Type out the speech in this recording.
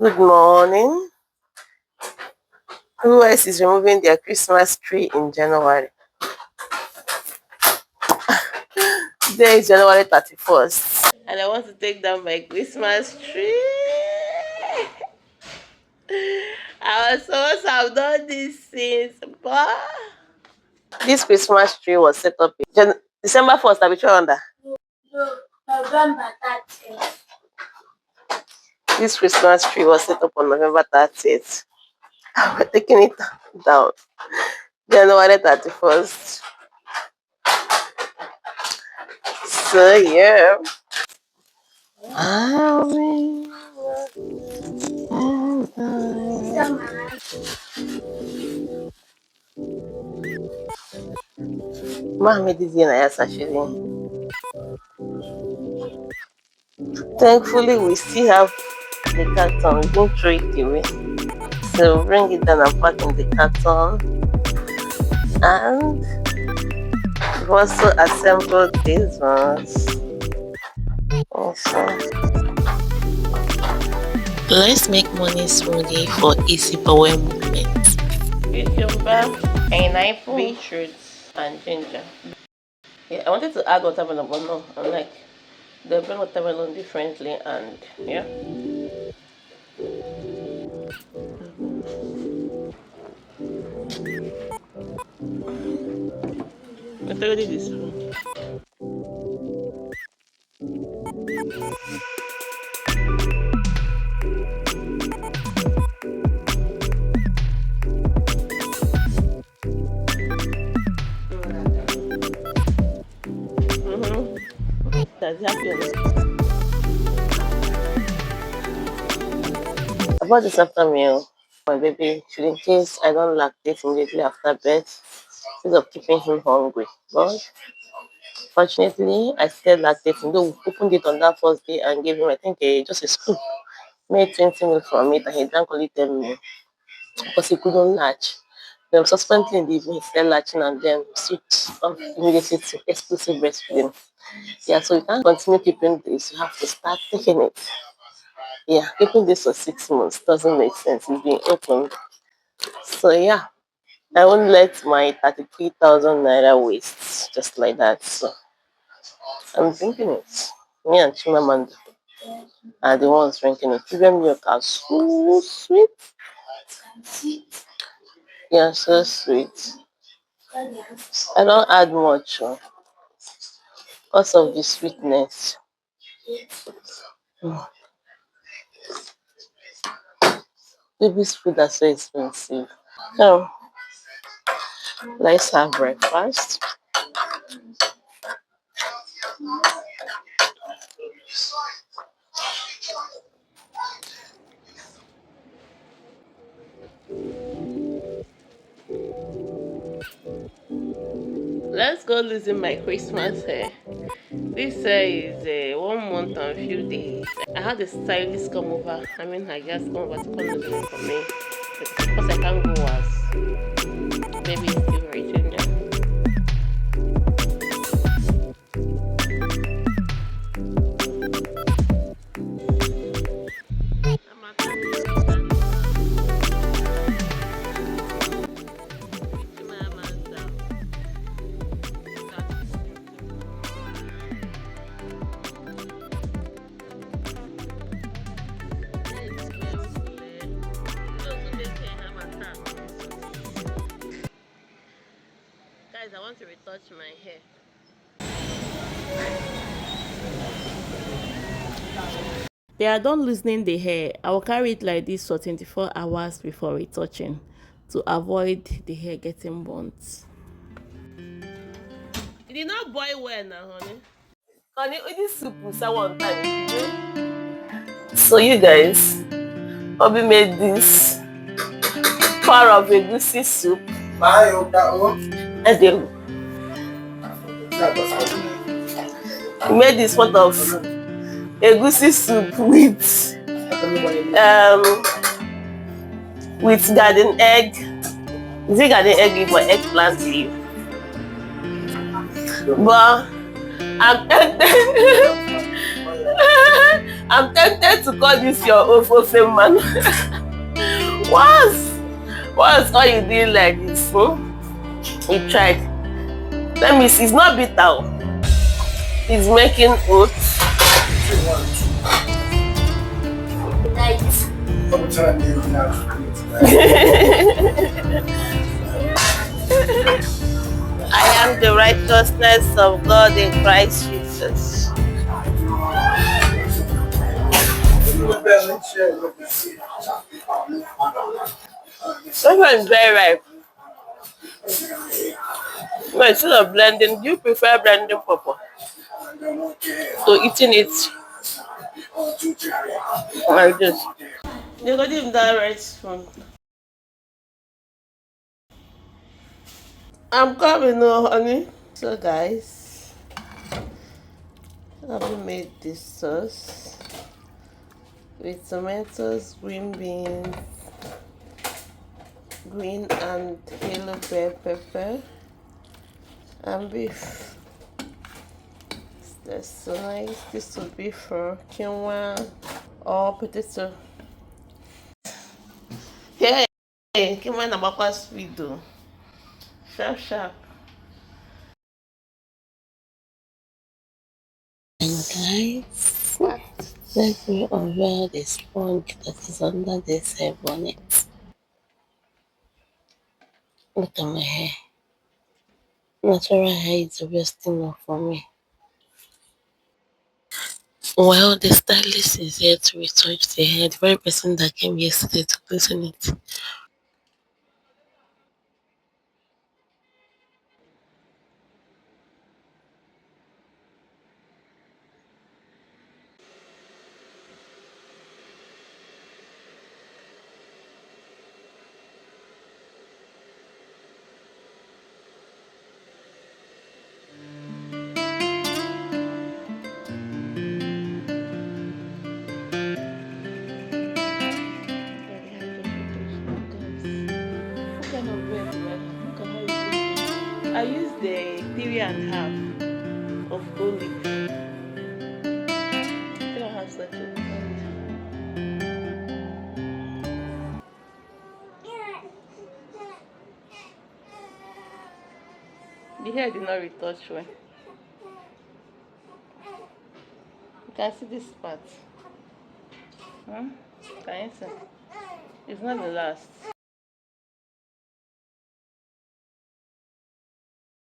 Good morning. Who else is removing their Christmas tree in January? Today is January 31st. And I want to take down my Christmas tree. I was supposed to have done this since, but this Christmas tree was set up in December 1st. I'll be sure on that. No, November 30th. This Christmas tree was set up on November 30th. We're taking it down. January 31st. So yeah. Mohammed is in actually. Thankfully, we still have the carton. We don't throw it away. So bring it down and pack in the carton. And we've also assembled these ones. Also, let's make morning smoothie for easy power movement. Cucumber, pineapple, beetroot, and ginger. Yeah, I wanted to add watermelon, but no, I'm like, they blend watermelon differently, and yeah. Let's already this one. That's happening. About this after meal, my baby should, in case I don't lactate immediately after birth, instead of keeping him hungry. But fortunately, I started lactating. Though we opened it on that first day and gave him, I think, just a scoop. Made 20 ml from it, and he drank only 10 ml because he couldn't latch. Then subsequently in the evening, he started latching and then switched off immediately to exclusive breastfeeding. Yeah, so you can't continue keeping this. You have to start taking it. Yeah, keeping this for 6 months doesn't make sense. It's being opened. So yeah, I won't let my 33,000 naira waste just like that. So I'm drinking it. Me and Chimamanda are the ones drinking it. Premium milk are so sweet. Yeah, so sweet. I don't add much because of the sweetness. Baby's food are so expensive. So let's have breakfast. Let's go losing my Christmas hair. This hair is 1 month and a few days. I had a stylist come over. I mean, I guess come over to come loosen it for me. Because I can't go as baby is still very ginger. Guys, I want to retouch my hair. They are done loosening the hair. I will carry it like this for 24 hours before retouching to avoid the hair getting burnt. It did not boil well now, honey. Honey, this soup was one time. So you guys, Bobby made this part of a goosey soup. He made this pot of egusi soup with garden egg. Is it garden egg leaf or eggplant leaf? But I'm tempted to call this your ofofe man. Once, once all you did like this, you tried. Let me see, it's not bitter. It's making oats. I am the righteousness of God in Christ Jesus. This one is very ripe. No, instead of blending, do you prefer blending purple to eating it like this? You got him that right spoon. I'm coming, no, honey. So, guys, I've made this sauce with tomatoes, green beans, green and yellow bell pepper, and beef. That's so nice. This will be for quinoa or potato. Hey, quinoa na bakwa sweet though. Sharp, sharp. And guys, what? Let me unveil the sponge that is under this hair bonnet. Look at my hair. Natural hair is the best thing for me. Well, the stylist is here to retouch the hair. The very person that came yesterday to listen it. I used the 3.5 of olive. I don't have such a The hair did not retouch well. You can see this part. Hmm? Can you see? It's not the last.